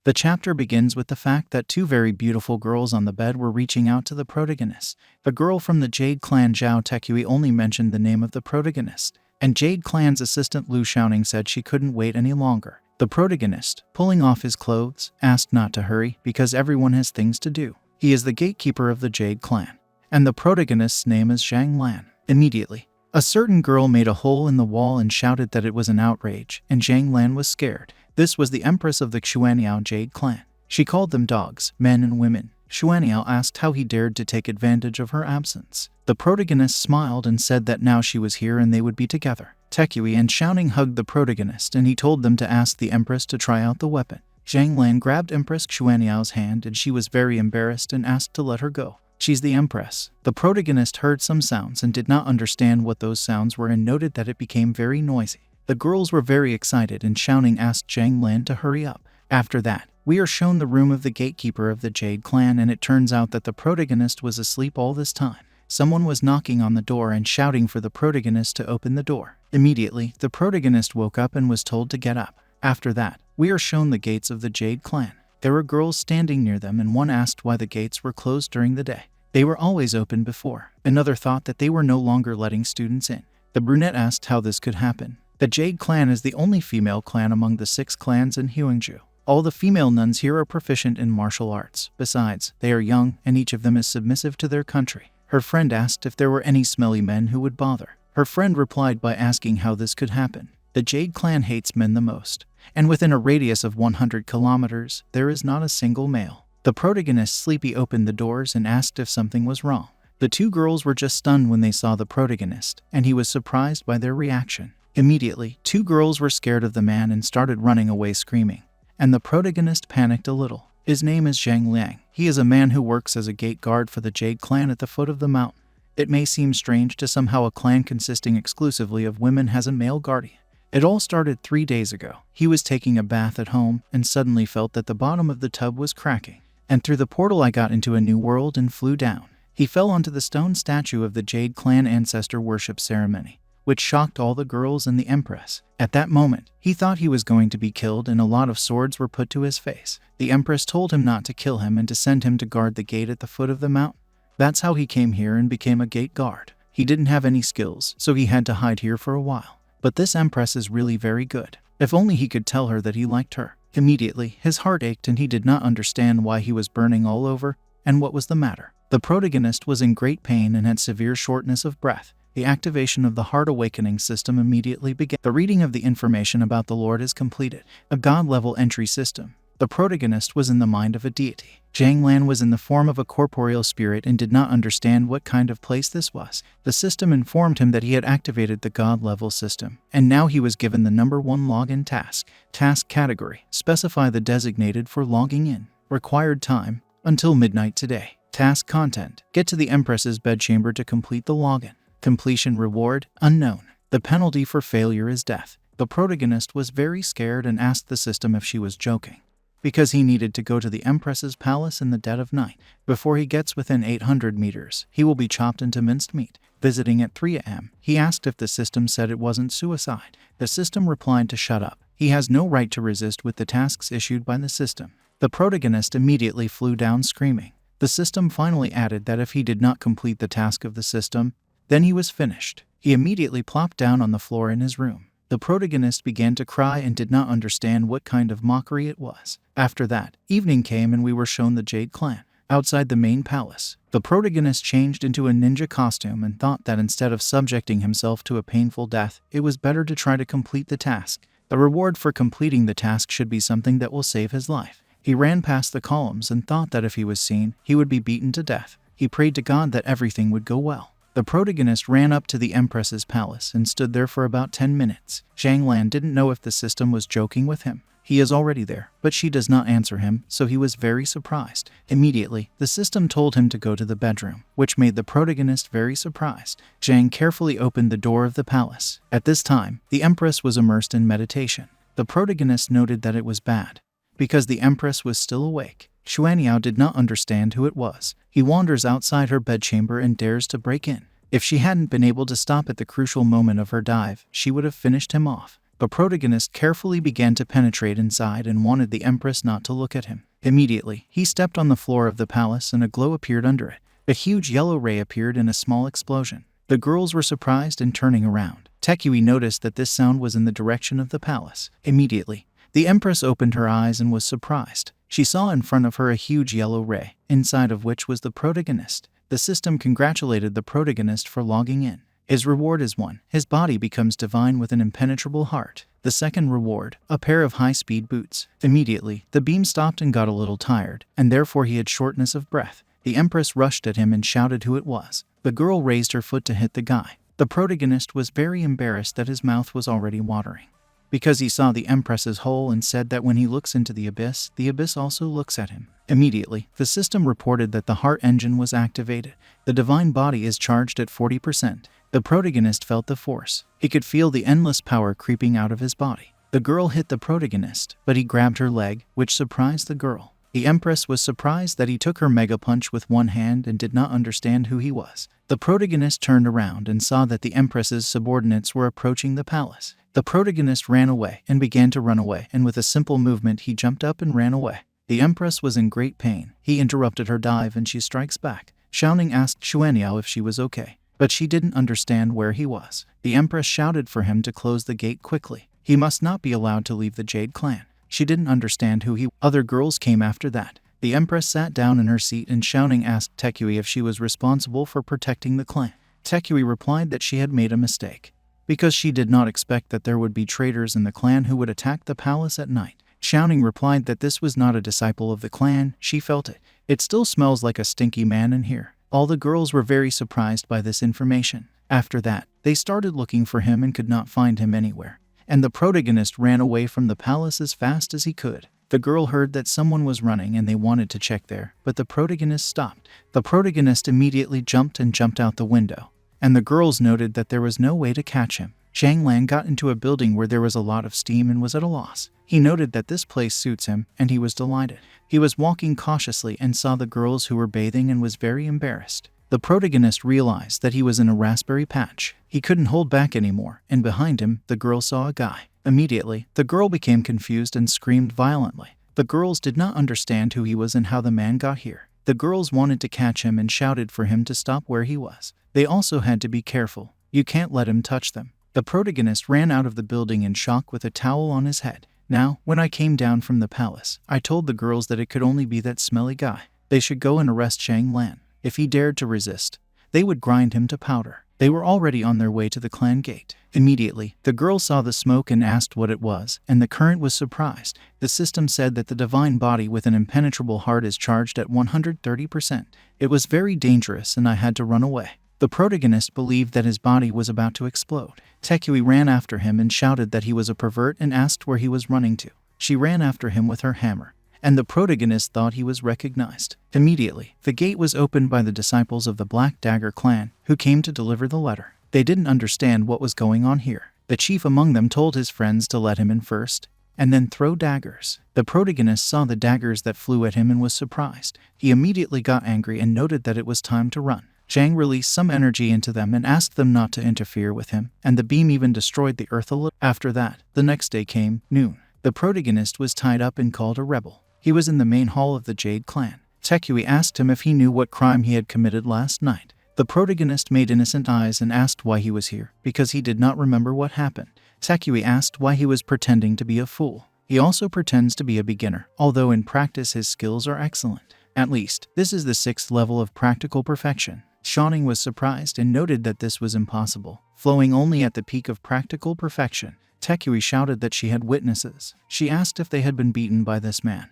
The chapter begins with the fact that two very beautiful girls on the bed were reaching out to the protagonist. The girl from the Jade Clan, Zhao Tekui, only mentioned the name of the protagonist, and Jade Clan's assistant Lu Xiaoning said she couldn't wait any longer. The protagonist, pulling off his clothes, asked not to hurry because everyone has things to do. He is the gatekeeper of the Jade Clan, and the protagonist's name is Zhang Lan. Immediately, a certain girl made a hole in the wall and shouted that it was an outrage, and Zhang Lan was scared. This was the empress of the Xuaniao Jade Clan. She called them dogs, men and women. Xuaniao asked how he dared to take advantage of her absence. The protagonist smiled and said that now she was here and they would be together. Tekui and Xiaoning hugged the protagonist and he told them to ask the empress to try out the weapon. Zhang Lan grabbed Empress Xuaniao's hand and she was very embarrassed and asked to let her go. She's the empress. The protagonist heard some sounds and did not understand what those sounds were and noted that it became very noisy. The girls were very excited and Xiaoning asked Zhang Lan to hurry up. After that, we are shown the room of the gatekeeper of the Jade Clan, and it turns out that the protagonist was asleep all this time. Someone was knocking on the door and shouting for the protagonist to open the door. Immediately, the protagonist woke up and was told to get up. After that, we are shown the gates of the Jade Clan. There were girls standing near them and one asked why the gates were closed during the day. They were always open before. Another thought that they were no longer letting students in. The brunette asked how this could happen. The Jade Clan is the only female clan among the 6 clans in Huangju. All the female nuns here are proficient in martial arts. Besides, they are young and each of them is submissive to their country. Her friend asked if there were any smelly men who would bother. Her friend replied by asking how this could happen. The Jade Clan hates men the most, and within a radius of 100 kilometers, there is not a single male. The protagonist Sleepy opened the doors and asked if something was wrong. The 2 girls were just stunned when they saw the protagonist, and he was surprised by their reaction. Immediately, 2 girls were scared of the man and started running away screaming, and the protagonist panicked a little. His name is Zhang Liang. He is a man who works as a gate guard for the Jade Clan at the foot of the mountain. It may seem strange to somehow a clan consisting exclusively of women has a male guardian. It all started 3 days ago. He was taking a bath at home and suddenly felt that the bottom of the tub was cracking, and through the portal I got into a new world and flew down. He fell onto the stone statue of the Jade Clan ancestor worship ceremony, which shocked all the girls and the empress. At that moment, he thought he was going to be killed and a lot of swords were put to his face. The empress told him not to kill him and to send him to guard the gate at the foot of the mountain. That's how he came here and became a gate guard. He didn't have any skills, so he had to hide here for a while. But this empress is really very good. If only he could tell her that he liked her. Immediately, his heart ached and he did not understand why he was burning all over and what was the matter. The protagonist was in great pain and had severe shortness of breath. The activation of the heart awakening system immediately began. The reading of the information about the Lord is completed. A god-level entry system. The protagonist was in the mind of a deity. Zhang Lan was in the form of a corporeal spirit and did not understand what kind of place this was. The system informed him that he had activated the god-level system, and now he was given the number 1 login task. Task category. Specify the designated for logging in. Required time, until midnight today. Task content. Get to the Empress's bedchamber to complete the login. Completion reward, unknown. The penalty for failure is death. The protagonist was very scared and asked the system if she was joking, because he needed to go to the Empress's palace in the dead of night. Before he gets within 800 meters, he will be chopped into minced meat. Visiting at 3 a.m., he asked if the system said it wasn't suicide. The system replied to shut up. He has no right to resist with the tasks issued by the system. The protagonist immediately flew down screaming. The system finally added that if he did not complete the task of the system, then he was finished. He immediately plopped down on the floor in his room. The protagonist began to cry and did not understand what kind of mockery it was. After that, evening came and we were shown the Jade Clan. Outside the main palace, the protagonist changed into a ninja costume and thought that instead of subjecting himself to a painful death, it was better to try to complete the task. The reward for completing the task should be something that will save his life. He ran past the columns and thought that if he was seen, he would be beaten to death. He prayed to God that everything would go well. The protagonist ran up to the Empress's palace and stood there for about 10 minutes. Zhang Lan didn't know if the system was joking with him. He is already there, but she does not answer him, so he was very surprised. Immediately, the system told him to go to the bedroom, which made the protagonist very surprised. Zhang carefully opened the door of the palace. At this time, the Empress was immersed in meditation. The protagonist noted that it was bad, because the Empress was still awake. Xuaniao did not understand who it was. He wanders outside her bedchamber and dares to break in. If she hadn't been able to stop at the crucial moment of her dive, she would have finished him off. The protagonist carefully began to penetrate inside and wanted the Empress not to look at him. Immediately, he stepped on the floor of the palace and a glow appeared under it. A huge yellow ray appeared in a small explosion. The girls were surprised and turning around. Tekui noticed that this sound was in the direction of the palace. Immediately, the Empress opened her eyes and was surprised. She saw in front of her a huge yellow ray, inside of which was the protagonist. The system congratulated the protagonist for logging in. His reward is 1. His body becomes divine with an impenetrable heart. The second reward, a pair of high-speed boots. Immediately, the beam stopped and got a little tired, and therefore he had shortness of breath. The Empress rushed at him and shouted who it was. The girl raised her foot to hit the guy. The protagonist was very embarrassed that his mouth was already watering, because he saw the Empress's hole and said that when he looks into the abyss also looks at him. Immediately, the system reported that the heart engine was activated. The divine body is charged at 40%. The protagonist felt the force. He could feel the endless power creeping out of his body. The girl hit the protagonist, but he grabbed her leg, which surprised the girl. The Empress was surprised that he took her mega punch with one hand and did not understand who he was. The protagonist turned around and saw that the Empress's subordinates were approaching the palace. The protagonist ran away and began to run away, and with a simple movement he jumped up and ran away. The Empress was in great pain. He interrupted her dive and she strikes back. Xiaoning asked Xuanyao if she was okay, but she didn't understand where he was. The Empress shouted for him to close the gate quickly. He must not be allowed to leave the Jade clan. She didn't understand who he was. Other girls came after that. The Empress sat down in her seat and Xiaoning asked Tekui if she was responsible for protecting the clan. Tekui replied that she had made a mistake, because she did not expect that there would be traitors in the clan who would attack the palace at night. Xiaoning replied that this was not a disciple of the clan. She felt it. It still smells like a stinky man in here. All the girls were very surprised by this information. After that, they started looking for him and could not find him anywhere, and the protagonist ran away from the palace as fast as he could. The girl heard that someone was running and they wanted to check there, but the protagonist stopped. The protagonist immediately jumped out the window, and the girls noted that there was no way to catch him. Zhang Lan got into a building where there was a lot of steam and was at a loss. He noted that this place suits him, and he was delighted. He was walking cautiously and saw the girls who were bathing and was very embarrassed. The protagonist realized that he was in a raspberry patch. He couldn't hold back anymore, and behind him, the girl saw a guy. Immediately, the girl became confused and screamed violently. The girls did not understand who he was and how the man got here. The girls wanted to catch him and shouted for him to stop where he was. They also had to be careful. You can't let him touch them. The protagonist ran out of the building in shock with a towel on his head. Now, when I came down from the palace, I told the girls that it could only be that smelly guy. They should go and arrest Zhang Lan. If he dared to resist, they would grind him to powder. They were already on their way to the clan gate. Immediately, the girl saw the smoke and asked what it was, and the current was surprised. The system said that the divine body with an impenetrable heart is charged at 130%. It was very dangerous and I had to run away. The protagonist believed that his body was about to explode. Tekui ran after him and shouted that he was a pervert and asked where he was running to. She ran after him with her hammer, and the protagonist thought he was recognized. Immediately, the gate was opened by the disciples of the Black Dagger clan, who came to deliver the letter. They didn't understand what was going on here. The chief among them told his friends to let him in first, and then throw daggers. The protagonist saw the daggers that flew at him and was surprised. He immediately got angry and noted that it was time to run. Zhang released some energy into them and asked them not to interfere with him, and the beam even destroyed the earth a little. After that, the next day came, noon. The protagonist was tied up and called a rebel. He was in the main hall of the Jade clan. Tekui asked him if he knew what crime he had committed last night. The protagonist made innocent eyes and asked why he was here, because he did not remember what happened. Tekui asked why he was pretending to be a fool. He also pretends to be a beginner, although in practice his skills are excellent. At least, this is the 6th level of practical perfection. Xiaoning was surprised and noted that this was impossible, flowing only at the peak of practical perfection. Tekui shouted that she had witnesses. She asked if they had been beaten by this man.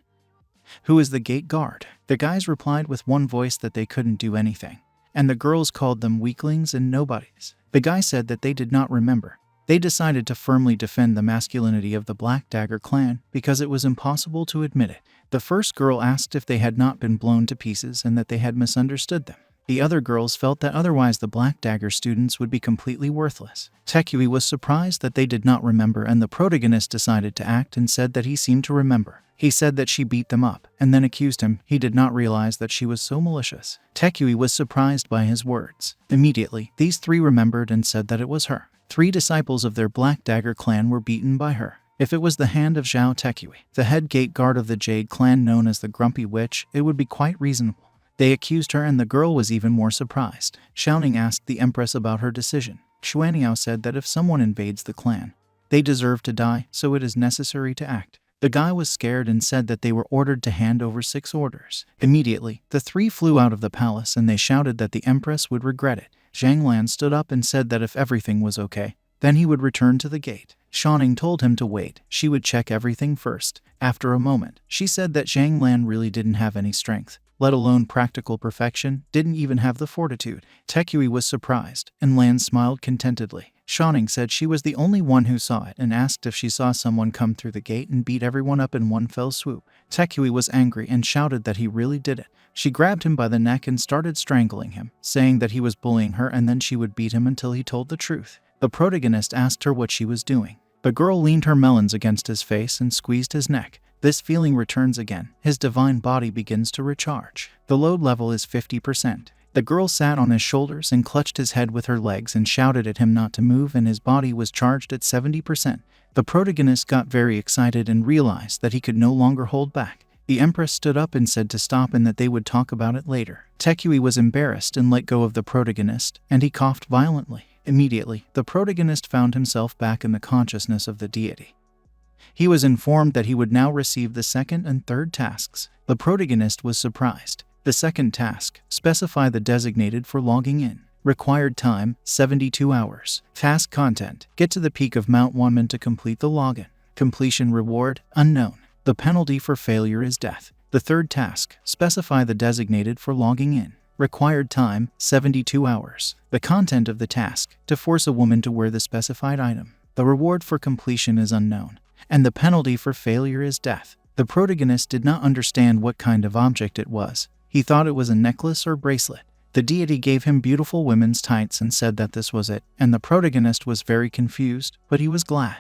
Who is the gate guard? The guys replied with one voice that they couldn't do anything, and the girls called them weaklings and nobodies. The guy said that they did not remember. They decided to firmly defend the masculinity of the Black Dagger clan because it was impossible to admit it. The first girl asked if they had not been blown to pieces and that they had misunderstood them. The other girls felt that otherwise the Black Dagger students would be completely worthless. Tekui was surprised that they did not remember, and the protagonist decided to act and said that he seemed to remember. He said that she beat them up, and then accused him. He did not realize that she was so malicious. Tekui was surprised by his words. Immediately, these three remembered and said that it was her. 3 disciples of their Black Dagger clan were beaten by her. If it was the hand of Zhao Tekui, the head gate guard of the Jade clan known as the Grumpy Witch, it would be quite reasonable. They accused her, and the girl was even more surprised. Xiaoning asked the empress about her decision. Xuaniao said that if someone invades the clan, they deserve to die, so it is necessary to act. The guy was scared and said that they were ordered to hand over 6 orders. Immediately, the 3 flew out of the palace and they shouted that the empress would regret it. Zhang Lan stood up and said that if everything was okay, then he would return to the gate. Xiaoning told him to wait, she would check everything first. After a moment, she said that Zhang Lan really didn't have any strength, let alone practical perfection, didn't even have the fortitude. Tekui was surprised, and Lan smiled contentedly. Xiaoning said she was the only one who saw it and asked if she saw someone come through the gate and beat everyone up in one fell swoop. Tekui was angry and shouted that he really did it. She grabbed him by the neck and started strangling him, saying that he was bullying her and then she would beat him until he told the truth. The protagonist asked her what she was doing. The girl leaned her melons against his face and squeezed his neck. This feeling returns again. His divine body begins to recharge. The load level is 50%. The girl sat on his shoulders and clutched his head with her legs and shouted at him not to move, and his body was charged at 70%. The protagonist got very excited and realized that he could no longer hold back. The empress stood up and said to stop and that they would talk about it later. Tekui was embarrassed and let go of the protagonist, and he coughed violently. Immediately, the protagonist found himself back in the consciousness of the deity. He was informed that he would now receive the second and third tasks. The protagonist was surprised. The second task, specify the designated for logging in. Required time, 72 hours. Task content, get to the peak of Mount Wanman to complete the login. Completion reward, unknown. The penalty for failure is death. The third task, specify the designated for logging in. Required time, 72 hours. The content of the task, to force a woman to wear the specified item. The reward for completion is unknown, and the penalty for failure is death. The protagonist did not understand what kind of object it was. He thought it was a necklace or bracelet. The deity gave him beautiful women's tights and said that this was it, and the protagonist was very confused, but he was glad.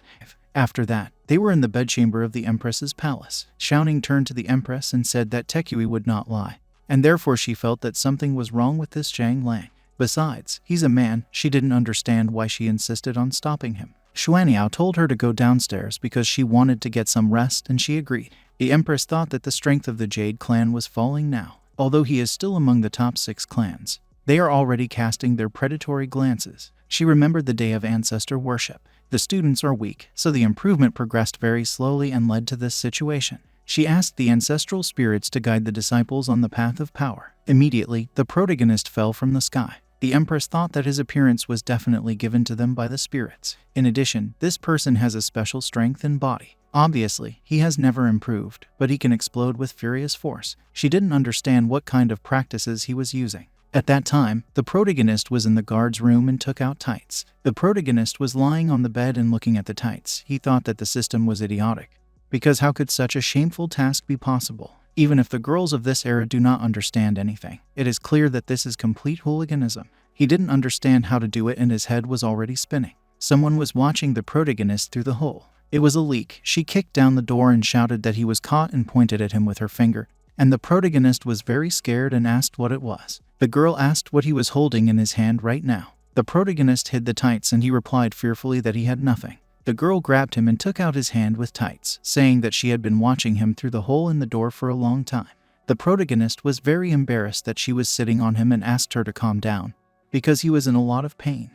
After that, they were in the bedchamber of the empress's palace. Xiaoning turned to the empress and said that Tekui would not lie, and therefore she felt that something was wrong with this Zhang Lang. Besides, he's a man. She didn't understand why she insisted on stopping him. Xuaniao told her to go downstairs because she wanted to get some rest, and she agreed. The empress thought that the strength of the Jade clan was falling now. Although he is still among the top 6 clans, they are already casting their predatory glances. She remembered the day of ancestor worship. The students are weak, so the improvement progressed very slowly and led to this situation. She asked the ancestral spirits to guide the disciples on the path of power. Immediately, the protagonist fell from the sky. The empress thought that his appearance was definitely given to them by the spirits. In addition, this person has a special strength and body. Obviously, he has never improved, but he can explode with furious force. She didn't understand what kind of practices he was using. At that time, the protagonist was in the guard's room and took out tights. The protagonist was lying on the bed and looking at the tights. He thought that the system was idiotic, because how could such a shameful task be possible? Even if the girls of this era do not understand anything, it is clear that this is complete hooliganism. He didn't understand how to do it and his head was already spinning. Someone was watching the protagonist through the hole. It was a leak. She kicked down the door and shouted that he was caught and pointed at him with her finger, and the protagonist was very scared and asked what it was. The girl asked what he was holding in his hand right now. The protagonist hid the tights and he replied fearfully that he had nothing. The girl grabbed him and took out his hand with tights, saying that she had been watching him through the hole in the door for a long time. The protagonist was very embarrassed that she was sitting on him and asked her to calm down, because he was in a lot of pain.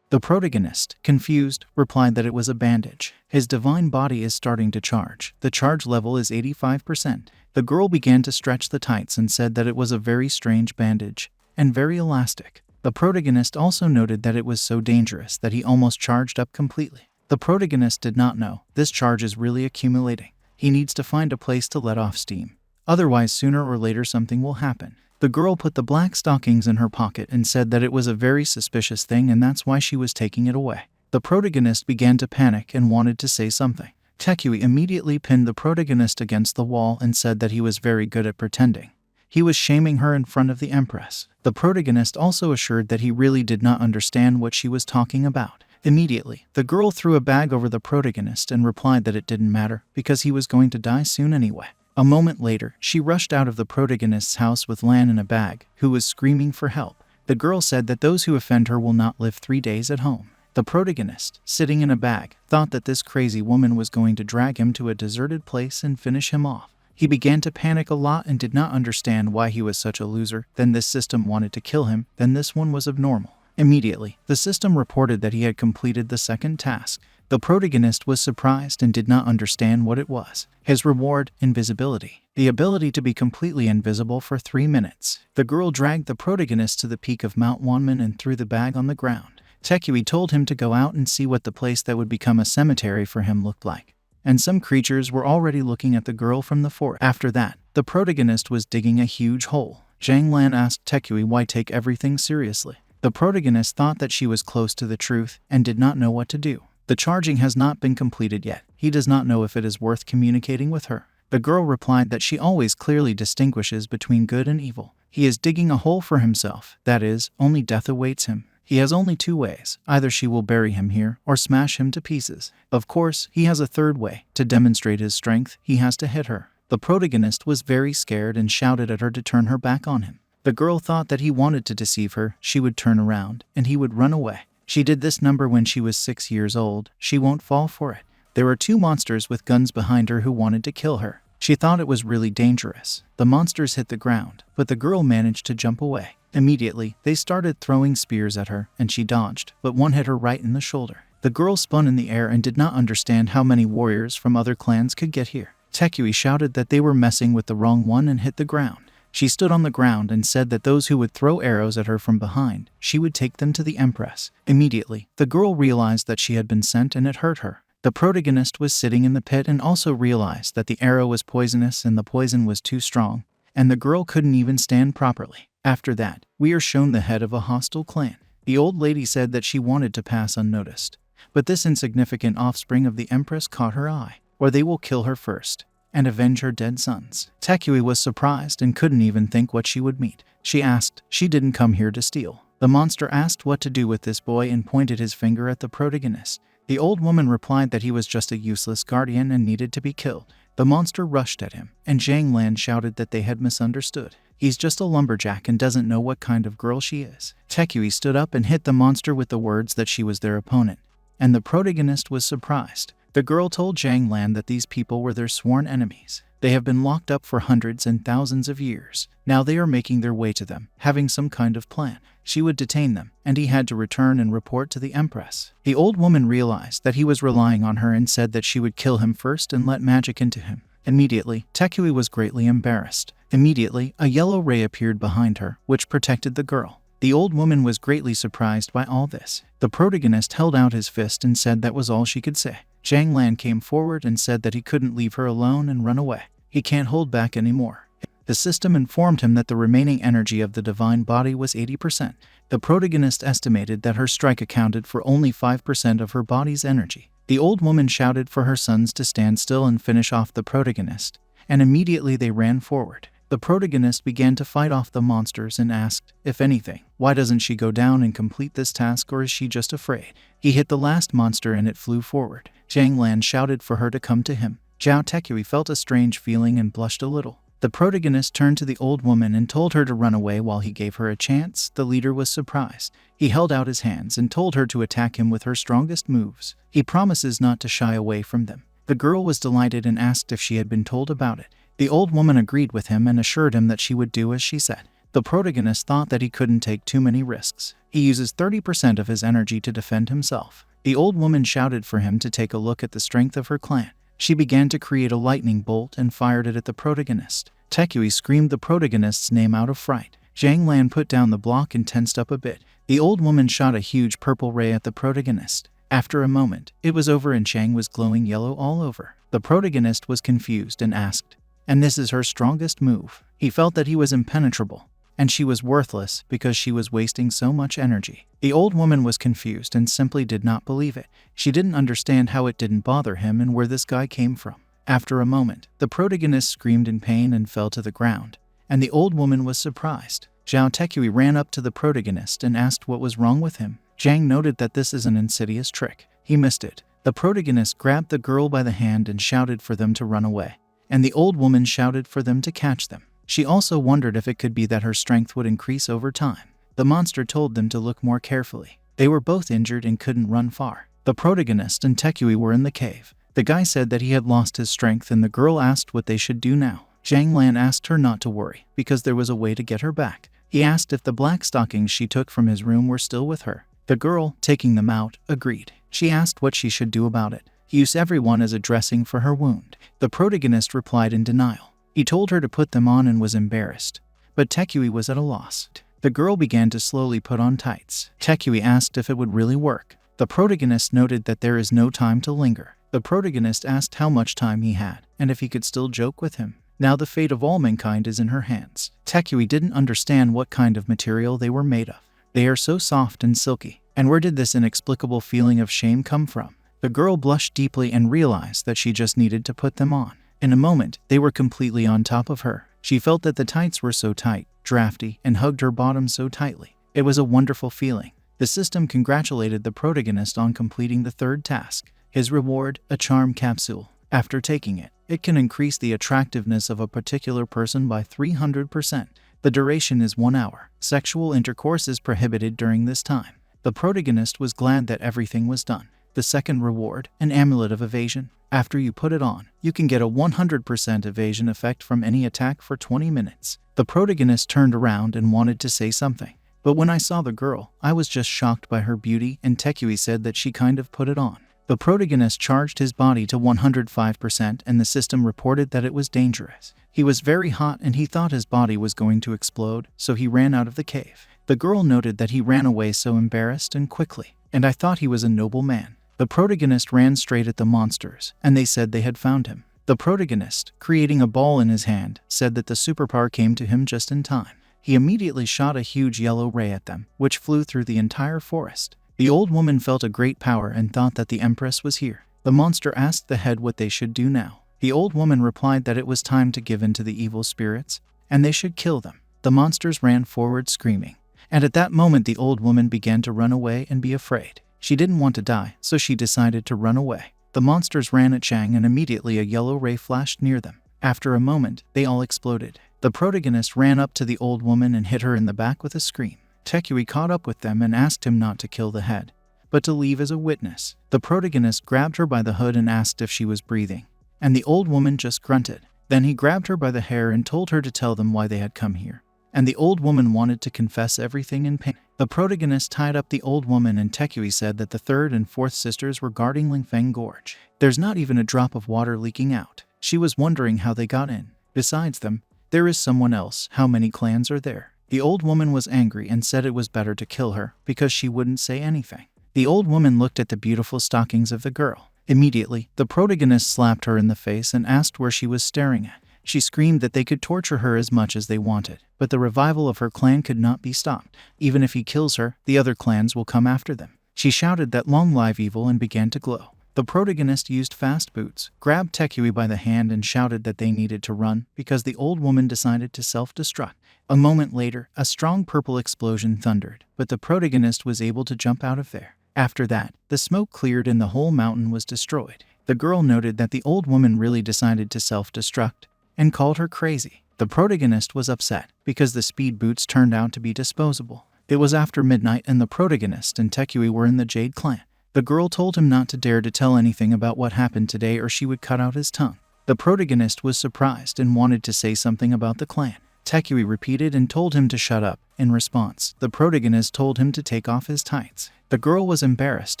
The protagonist, confused, replied that it was a bandage. His divine body is starting to charge. The charge level is 85%. The girl began to stretch the tights and said that it was a very strange bandage, and very elastic. The protagonist also noted that it was so dangerous that he almost charged up completely. The protagonist did not know. This charge is really accumulating. He needs to find a place to let off steam. Otherwise, sooner or later something will happen. The girl put the black stockings in her pocket and said that it was a very suspicious thing and that's why she was taking it away. The protagonist began to panic and wanted to say something. Tekui immediately pinned the protagonist against the wall and said that he was very good at pretending. He was shaming her in front of the empress. The protagonist also assured that he really did not understand what she was talking about. Immediately, the girl threw a bag over the protagonist and replied that it didn't matter because he was going to die soon anyway. A moment later, she rushed out of the protagonist's house with Lan in a bag, who was screaming for help. The girl said that those who offend her will not live 3 days at home. The protagonist, sitting in a bag, thought that this crazy woman was going to drag him to a deserted place and finish him off. He began to panic a lot and did not understand why he was such a loser. Then this system wanted to kill him, then this one was abnormal. Immediately, the system reported that he had completed the second task. The protagonist was surprised and did not understand what it was. His reward, invisibility. The ability to be completely invisible for 3 minutes. The girl dragged the protagonist to the peak of Mount Wanman and threw the bag on the ground. Tekui told him to go out and see what the place that would become a cemetery for him looked like. And some creatures were already looking at the girl from the forest. After that, the protagonist was digging a huge hole. Zhang Lan asked Tekui why take everything seriously. The protagonist thought that she was close to the truth and did not know what to do. The charging has not been completed yet. He does not know if it is worth communicating with her. The girl replied that she always clearly distinguishes between good and evil. He is digging a hole for himself. That is, only death awaits him. He has only 2 ways. Either she will bury him here or smash him to pieces. Of course, he has a third way. To demonstrate his strength, he has to hit her. The protagonist was very scared and shouted at her to turn her back on him. The girl thought that he wanted to deceive her. She would turn around and he would run away. She did this number when she was 6 years old. She won't fall for it. There were 2 monsters with guns behind her who wanted to kill her. She thought it was really dangerous. The monsters hit the ground, but the girl managed to jump away. Immediately, they started throwing spears at her, and she dodged, but one hit her right in the shoulder. The girl spun in the air and did not understand how many warriors from other clans could get here. Tekui shouted that they were messing with the wrong one and hit the ground. She stood on the ground and said that those who would throw arrows at her from behind, she would take them to the Empress. Immediately, the girl realized that she had been sent and it hurt her. The protagonist was sitting in the pit and also realized that the arrow was poisonous and the poison was too strong, and the girl couldn't even stand properly. After that, we are shown the head of a hostile clan. The old lady said that she wanted to pass unnoticed, but this insignificant offspring of the Empress caught her eye, or they will kill her first and avenge her dead sons. Tekui was surprised and couldn't even think what she would meet. She asked, she didn't come here to steal. The monster asked what to do with this boy and pointed his finger at the protagonist. The old woman replied that he was just a useless guardian and needed to be killed. The monster rushed at him, and Zhang Lan shouted that they had misunderstood. He's just a lumberjack and doesn't know what kind of girl she is. Tekui stood up and hit the monster with the words that she was their opponent, and the protagonist was surprised. The girl told Zhang Lan that these people were their sworn enemies. They have been locked up for hundreds and thousands of years. Now they are making their way to them, having some kind of plan. She would detain them, and he had to return and report to the Empress. The old woman realized that he was relying on her and said that she would kill him first and let magic into him. Immediately, Tekui was greatly embarrassed. Immediately, a yellow ray appeared behind her, which protected the girl. The old woman was greatly surprised by all this. The protagonist held out his fist and said that was all she could say. Zhang Lan came forward and said that he couldn't leave her alone and run away. He can't hold back anymore. The system informed him that the remaining energy of the divine body was 80%. The protagonist estimated that her strike accounted for only 5% of her body's energy. The old woman shouted for her sons to stand still and finish off the protagonist, and immediately they ran forward. The protagonist began to fight off the monsters and asked, if anything, why doesn't she go down and complete this task, or is she just afraid? He hit the last monster and it flew forward. Zhang Lan shouted for her to come to him. Zhao Tekui felt a strange feeling and blushed a little. The protagonist turned to the old woman and told her to run away while he gave her a chance. The leader was surprised. He held out his hands and told her to attack him with her strongest moves. He promises not to shy away from them. The girl was delighted and asked if she had been told about it. The old woman agreed with him and assured him that she would do as she said. The protagonist thought that he couldn't take too many risks. He uses 30% of his energy to defend himself. The old woman shouted for him to take a look at the strength of her clan. She began to create a lightning bolt and fired it at the protagonist. Tekui screamed the protagonist's name out of fright. Zhang Lan put down the block and tensed up a bit. The old woman shot a huge purple ray at the protagonist. After a moment, it was over and Chang was glowing yellow all over. The protagonist was confused and asked, and this is her strongest move? He felt that he was impenetrable, and she was worthless because she was wasting so much energy. The old woman was confused and simply did not believe it. She didn't understand how it didn't bother him and where this guy came from. After a moment, the protagonist screamed in pain and fell to the ground, and the old woman was surprised. Zhao Tekui ran up to the protagonist and asked what was wrong with him. Zhang noted that this is an insidious trick. He missed it. The protagonist grabbed the girl by the hand and shouted for them to run away, and the old woman shouted for them to catch them. She also wondered if it could be that her strength would increase over time. The monster told them to look more carefully. They were both injured and couldn't run far. The protagonist and Taekui were in the cave. The guy said that he had lost his strength and the girl asked what they should do now. Zhang Lan asked her not to worry, because there was a way to get her back. He asked if the black stockings she took from his room were still with her. The girl, taking them out, agreed. She asked what she should do about it. Use everyone as a dressing for her wound. The protagonist replied in denial. He told her to put them on and was embarrassed. But Taekui was at a loss. The girl began to slowly put on tights. Taekui asked if it would really work. The protagonist noted that there is no time to linger. The protagonist asked how much time he had, and if he could still joke with him. Now the fate of all mankind is in her hands. Taekui didn't understand what kind of material they were made of. They are so soft and silky. And where did this inexplicable feeling of shame come from? The girl blushed deeply and realized that she just needed to put them on. In a moment, they were completely on top of her. She felt that the tights were so tight, drafty, and hugged her bottom so tightly. It was a wonderful feeling. The system congratulated the protagonist on completing the third task. His reward, a charm capsule. After taking it, it can increase the attractiveness of a particular person by 300%. The duration is 1 hour. Sexual intercourse is prohibited during this time. The protagonist was glad that everything was done. The second reward, an amulet of evasion. After you put it on, you can get a 100% evasion effect from any attack for 20 minutes. The protagonist turned around and wanted to say something. But when I saw the girl, I was just shocked by her beauty, and Taekui said that she kind of put it on. The protagonist charged his body to 105% and the system reported that it was dangerous. He was very hot and he thought his body was going to explode, so he ran out of the cave. The girl noted that he ran away so embarrassed and quickly, and I thought he was a noble man. The protagonist ran straight at the monsters, and they said they had found him. The protagonist, creating a ball in his hand, said that the superpower came to him just in time. He immediately shot a huge yellow ray at them, which flew through the entire forest. The old woman felt a great power and thought that the Empress was here. The monster asked the head what they should do now. The old woman replied that it was time to give in to the evil spirits, and they should kill them. The monsters ran forward screaming. And at that moment the old woman began to run away and be afraid. She didn't want to die, so she decided to run away. The monsters ran at Chang and immediately a yellow ray flashed near them. After a moment, they all exploded. The protagonist ran up to the old woman and hit her in the back with a scream. Taekui caught up with them and asked him not to kill the head, but to leave as a witness. The protagonist grabbed her by the hood and asked if she was breathing, and the old woman just grunted. Then he grabbed her by the hair and told her to tell them why they had come here. And the old woman wanted to confess everything in pain. The protagonist tied up the old woman and Taekui said that the third and fourth sisters were guarding Lingfeng Gorge. There's not even a drop of water leaking out. She was wondering how they got in. Besides them, there is someone else. How many clans are there? The old woman was angry and said it was better to kill her because she wouldn't say anything. The old woman looked at the beautiful stockings of the girl. Immediately, the protagonist slapped her in the face and asked where she was staring at. She screamed that they could torture her as much as they wanted, but the revival of her clan could not be stopped. Even if he kills her, the other clans will come after them. She shouted that long live evil and began to glow. The protagonist used fast boots, grabbed Taekui by the hand and shouted that they needed to run because the old woman decided to self-destruct. A moment later, a strong purple explosion thundered, but the protagonist was able to jump out of there. After that, the smoke cleared and the whole mountain was destroyed. The girl noted that the old woman really decided to self-destruct and called her crazy. The protagonist was upset because the speed boots turned out to be disposable. It was after midnight and the protagonist and Taekui were in the Jade clan. The girl told him not to dare to tell anything about what happened today or she would cut out his tongue. The protagonist was surprised and wanted to say something about the clan. Taekui repeated and told him to shut up. In response, the protagonist told him to take off his tights. The girl was embarrassed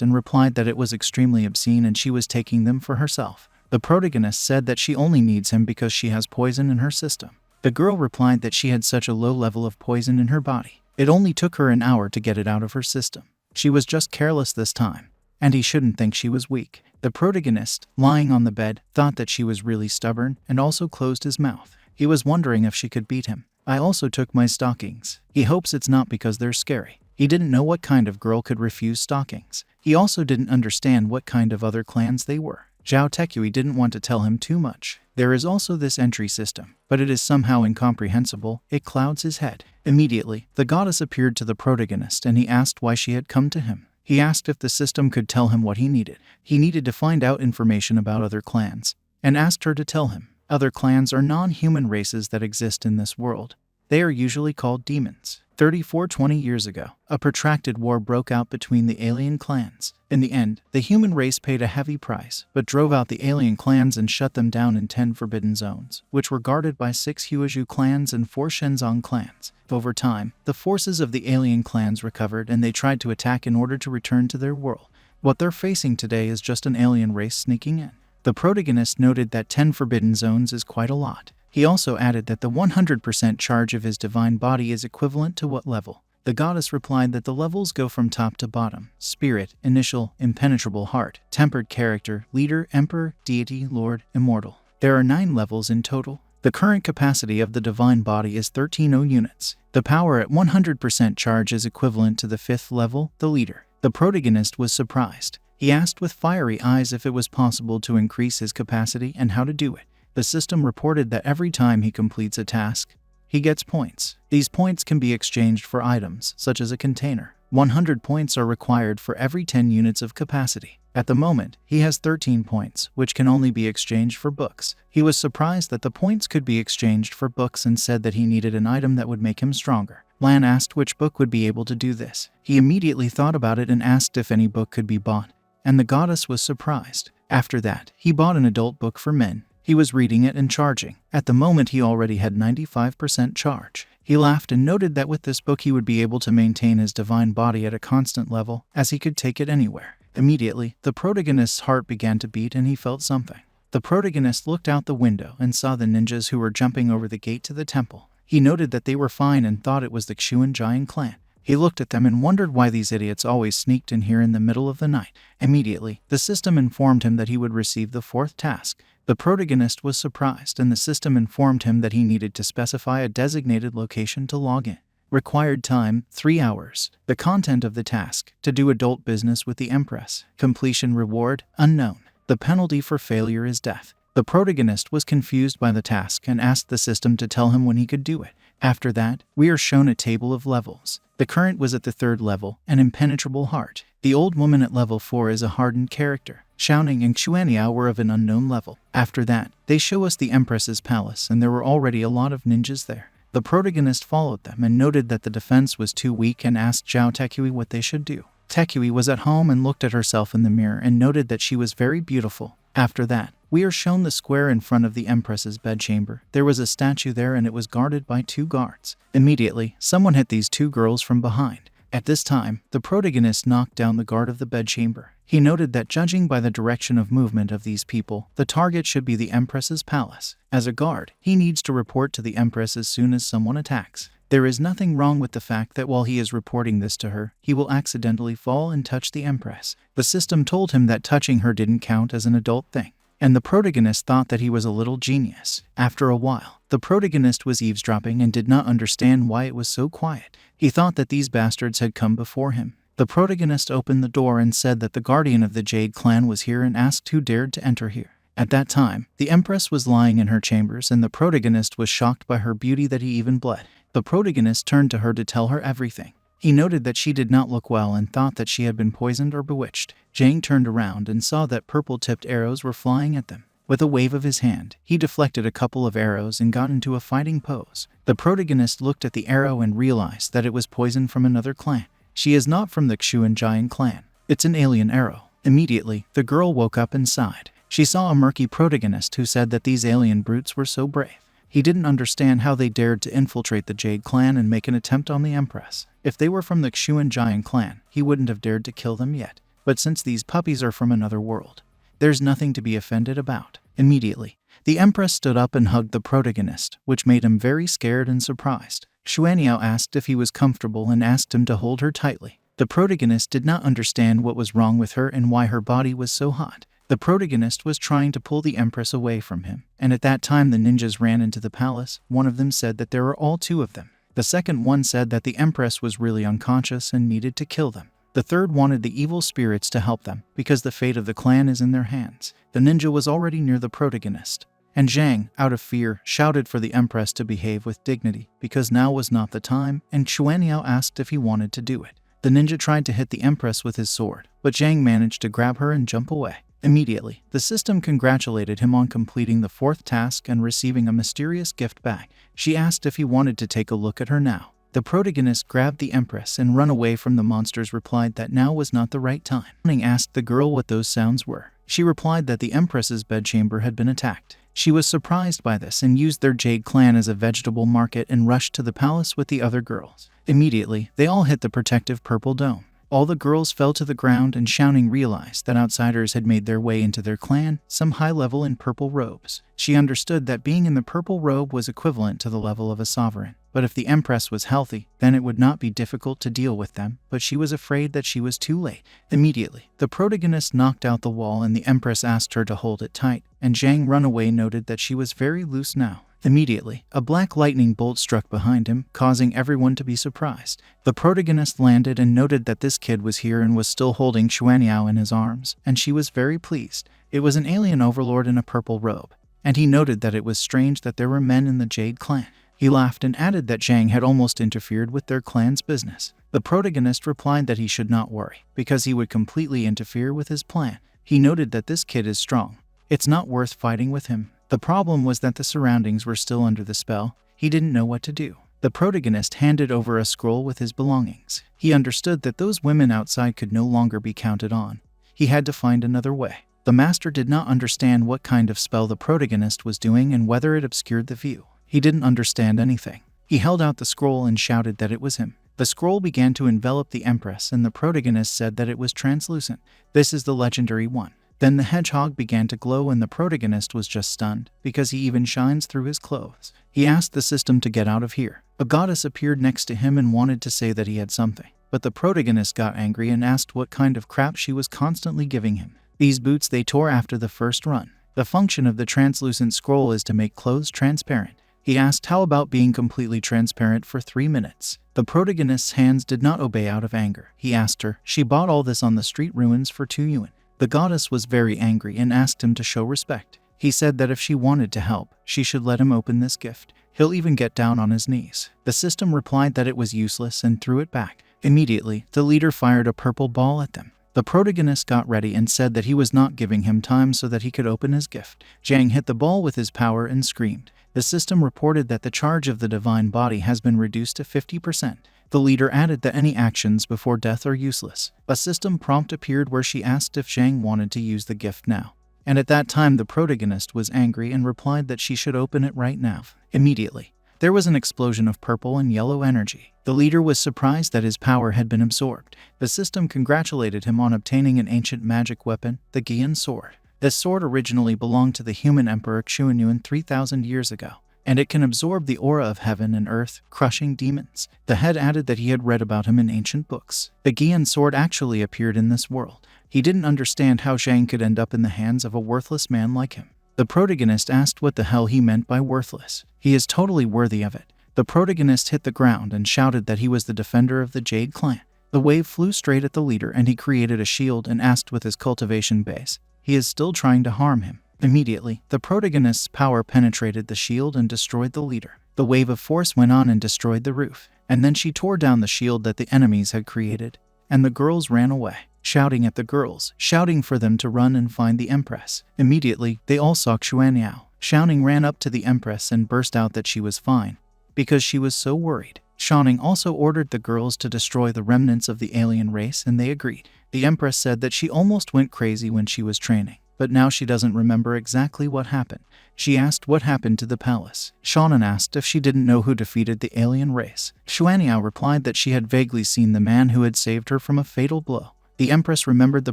and replied that it was extremely obscene and she was taking them for herself. The protagonist said that she only needs him because she has poison in her system. The girl replied that she had such a low level of poison in her body. It only took her an hour to get it out of her system. She was just careless this time, and he shouldn't think she was weak. The protagonist, lying on the bed, thought that she was really stubborn and also closed his mouth. He was wondering if she could beat him. I also took my stockings. He hopes it's not because they're scary. He didn't know what kind of girl could refuse stockings. He also didn't understand what kind of other clans they were. Zhao Taekui didn't want to tell him too much. There is also this entry system, but it is somehow incomprehensible. It clouds his head. Immediately, the goddess appeared to the protagonist and he asked why she had come to him. He asked if the system could tell him what he needed. He needed to find out information about other clans, and asked her to tell him. Other clans are non-human races that exist in this world, They are usually called demons. 20 years ago, a protracted war broke out between the alien clans. In the end, the human race paid a heavy price, but drove out the alien clans and shut them down in 10 forbidden zones, which were guarded by 6 Huazhu clans and 4 Shenzong clans. Over time, the forces of the alien clans recovered and they tried to attack in order to return to their world. What they're facing today is just an alien race sneaking in. The protagonist noted that 10 forbidden zones is quite a lot. He also added that the 100% charge of his divine body is equivalent to what level? The goddess replied that the levels go from top to bottom: spirit, initial, impenetrable heart, tempered character, leader, emperor, deity, lord, immortal. There are 9 levels in total. The current capacity of the divine body is 13 units. The power at 100% charge is equivalent to the 5th level, the leader. The protagonist was surprised. He asked with fiery eyes if it was possible to increase his capacity and how to do it. The system reported that every time he completes a task, he gets points. These points can be exchanged for items, such as a container. 100 points are required for every 10 units of capacity. At the moment, he has 13 points, which can only be exchanged for books. He was surprised that the points could be exchanged for books and said that he needed an item that would make him stronger. Lan asked which book would be able to do this. He immediately thought about it and asked if any book could be bought, and the goddess was surprised. After that, he bought an adult book for men. He was reading it and charging. At the moment, he already had 95% charge. He laughed and noted that with this book he would be able to maintain his divine body at a constant level, as he could take it anywhere. Immediately, the protagonist's heart began to beat and he felt something. The protagonist looked out the window and saw the ninjas who were jumping over the gate to the temple. He noted that they were fine and thought it was the Xuan giant clan. He looked at them and wondered why these idiots always sneaked in here in the middle of the night. Immediately, the system informed him that he would receive the 4th task. The protagonist was surprised, and the system informed him that he needed to specify a designated location to log in. Required time, 3 hours. The content of the task: to do adult business with the Empress. Completion reward, unknown. The penalty for failure is death. The protagonist was confused by the task and asked the system to tell him when he could do it. After that, we are shown a table of levels. The current was at the 3rd level, an impenetrable heart. The old woman at level 4 is a hardened character. Xiaoning and Xuaniao were of an unknown level. After that, they show us the Empress's palace, and there were already a lot of ninjas there. The protagonist followed them and noted that the defense was too weak and asked Zhao Tekui what they should do. Tekui was at home and looked at herself in the mirror and noted that she was very beautiful. After that, we are shown the square in front of the Empress's bedchamber. There was a statue there and it was guarded by 2 guards. Immediately, someone hit these 2 girls from behind. At this time, the protagonist knocked down the guard of the bedchamber. He noted that judging by the direction of movement of these people, the target should be the Empress's palace. As a guard, he needs to report to the Empress as soon as someone attacks. There is nothing wrong with the fact that while he is reporting this to her, he will accidentally fall and touch the Empress. The system told him that touching her didn't count as an adult thing, and the protagonist thought that he was a little genius. After a while, the protagonist was eavesdropping and did not understand why it was so quiet. He thought that these bastards had come before him. The protagonist opened the door and said that the guardian of the Jade clan was here and asked who dared to enter here. At that time, the Empress was lying in her chambers and the protagonist was shocked by her beauty that he even bled. The protagonist turned to her to tell her everything. He noted that she did not look well and thought that she had been poisoned or bewitched. Zhang turned around and saw that purple-tipped arrows were flying at them. With a wave of his hand, he deflected a couple of arrows and got into a fighting pose. The protagonist looked at the arrow and realized that it was poisoned from another clan. She is not from the Xuan giant clan. It's an alien arrow. Immediately, the girl woke up and sighed. She saw a murky protagonist who said that these alien brutes were so brave. He didn't understand how they dared to infiltrate the Jade clan and make an attempt on the Empress. If they were from the Xuan giant clan, he wouldn't have dared to kill them yet. But since these puppies are from another world, there's nothing to be offended about. Immediately, the Empress stood up and hugged the protagonist, which made him very scared and surprised. Xuaniao asked if he was comfortable and asked him to hold her tightly. The protagonist did not understand what was wrong with her and why her body was so hot. The protagonist was trying to pull the Empress away from him, and at that time the ninjas ran into the palace. One of them said that there were all 2 of them. The second one said that the Empress was really unconscious and needed to kill them. The third wanted the evil spirits to help them, because the fate of the clan is in their hands. The ninja was already near the protagonist, and Zhang, out of fear, shouted for the Empress to behave with dignity, because now was not the time, and Xuaniao asked if he wanted to do it. The ninja tried to hit the Empress with his sword, but Zhang managed to grab her and jump away. Immediately, the system congratulated him on completing the 4th task and receiving a mysterious gift bag. She asked if he wanted to take a look at her now. The protagonist grabbed the Empress and run away from the monsters replied that now was not the right time. Ning asked the girl what those sounds were. She replied that the Empress's bedchamber had been attacked. She was surprised by this and used their Jade clan as a vegetable market and rushed to the palace with the other girls. Immediately, they all hit the protective purple dome. All the girls fell to the ground and shouting realized that outsiders had made their way into their clan, some high level in purple robes. She understood that being in the purple robe was equivalent to the level of a sovereign. But if the Empress was healthy, then it would not be difficult to deal with them, but she was afraid that she was too late. Immediately, the protagonist knocked out the wall and the Empress asked her to hold it tight, and Zhang Runaway noted that she was very loose now. Immediately, a black lightning bolt struck behind him, causing everyone to be surprised. The protagonist landed and noted that this kid was here and was still holding Xuanyao in his arms, and she was very pleased. It was an alien overlord in a purple robe, and he noted that it was strange that there were men in the Jade clan. He laughed and added that Zhang had almost interfered with their clan's business. The protagonist replied that he should not worry, because he would completely interfere with his plan. He noted that this kid is strong. It's not worth fighting with him. The problem was that the surroundings were still under the spell. He didn't know what to do. The protagonist handed over a scroll with his belongings. He understood that those women outside could no longer be counted on. He had to find another way. The master did not understand what kind of spell the protagonist was doing and whether it obscured the view. He didn't understand anything. He held out the scroll and shouted that it was him. The scroll began to envelop the Empress and the protagonist said that it was translucent. This is the legendary one. Then the hedgehog began to glow and the protagonist was just stunned, because he even shines through his clothes. He asked the system to get out of here. A goddess appeared next to him and wanted to say that he had something. But the protagonist got angry and asked what kind of crap she was constantly giving him. These boots they tore after the first run. The function of the translucent scroll is to make clothes transparent. He asked how about being completely transparent for 3 minutes. The protagonist's hands did not obey out of anger. He asked her. She bought all this on the street ruins for 2 yuan. The goddess was very angry and asked him to show respect. He said that if she wanted to help, she should let him open this gift. He'll even get down on his knees. The system replied that it was useless and threw it back. Immediately, the leader fired a purple ball at them. The protagonist got ready and said that he was not giving him time so that he could open his gift. Zhang hit the ball with his power and screamed. The system reported that the charge of the divine body has been reduced to 50%. The leader added that any actions before death are useless. A system prompt appeared where she asked if Zhang wanted to use the gift now. And at that time the protagonist was angry and replied that she should open it right now. Immediately, there was an explosion of purple and yellow energy. The leader was surprised that his power had been absorbed. The system congratulated him on obtaining an ancient magic weapon, the Giyan sword. This sword originally belonged to the human emperor Xuanyuan 3,000 years ago, and it can absorb the aura of heaven and earth, crushing demons. The head added that he had read about him in ancient books. The Giyan sword actually appeared in this world. He didn't understand how Zhang could end up in the hands of a worthless man like him. The protagonist asked what the hell he meant by worthless. He is totally worthy of it. The protagonist hit the ground and shouted that he was the defender of the Jade clan. The wave flew straight at the leader and he created a shield and asked with his cultivation base. He is still trying to harm him. Immediately, the protagonist's power penetrated the shield and destroyed the leader. The wave of force went on and destroyed the roof. And then she tore down the shield that the enemies had created. And the girls ran away, shouting at the girls, shouting for them to run and find the Empress. Immediately, they all saw Xuanyao. Shouting ran up to the Empress and burst out that she was fine, because she was so worried. Shouting also ordered the girls to destroy the remnants of the alien race and they agreed. The Empress said that she almost went crazy when she was training, but now she doesn't remember exactly what happened. She asked what happened to the palace. Shannon asked if she didn't know who defeated the alien race. Xuanyao replied that she had vaguely seen the man who had saved her from a fatal blow. The Empress remembered the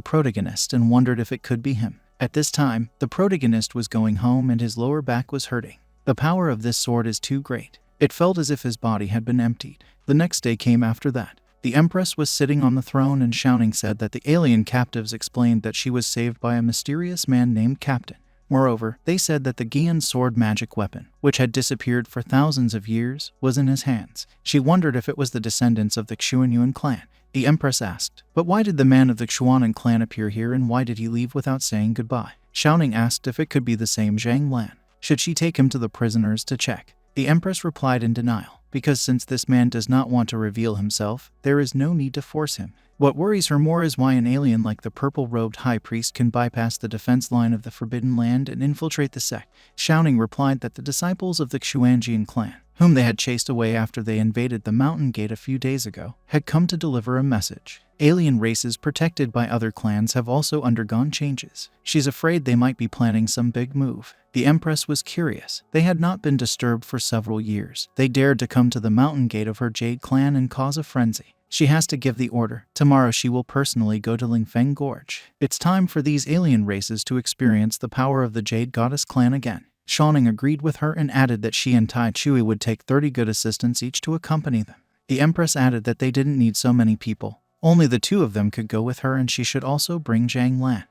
protagonist and wondered if it could be him. At this time, the protagonist was going home and his lower back was hurting. The power of this sword is too great. It felt as if his body had been emptied. The next day came after that. The Empress was sitting on the throne and shouting said that the alien captives explained that she was saved by a mysterious man named Captain. Moreover, they said that the Giyan sword magic weapon, which had disappeared for thousands of years, was in his hands. She wondered if it was the descendants of the Xuanyuan clan. The Empress asked, but why did the man of the Xuanyuan clan appear here and why did he leave without saying goodbye? Shouting asked if it could be the same Zhang Lan. Should she take him to the prisoners to check? The Empress replied in denial. because since this man does not want to reveal himself, there is no need to force him. What worries her more is why an alien like the purple-robed high priest can bypass the defense line of the Forbidden Land and infiltrate the sect. Xiaoning replied that the disciples of the Xuanjian clan, whom they had chased away after they invaded the mountain gate a few days ago, had come to deliver a message. Alien races protected by other clans have also undergone changes. She's afraid they might be planning some big move. The Empress was curious. They had not been disturbed for several years. They dared to come to the mountain gate of her Jade clan and cause a frenzy. She has to give the order. Tomorrow she will personally go to Lingfeng Gorge. It's time for these alien races to experience the power of the Jade Goddess clan again. Xiaoning agreed with her and added that she and Tai Chui would take 30 good assistants each to accompany them. The Empress added that they didn't need so many people. Only the two of them could go with her, and she should also bring Zhang Lan.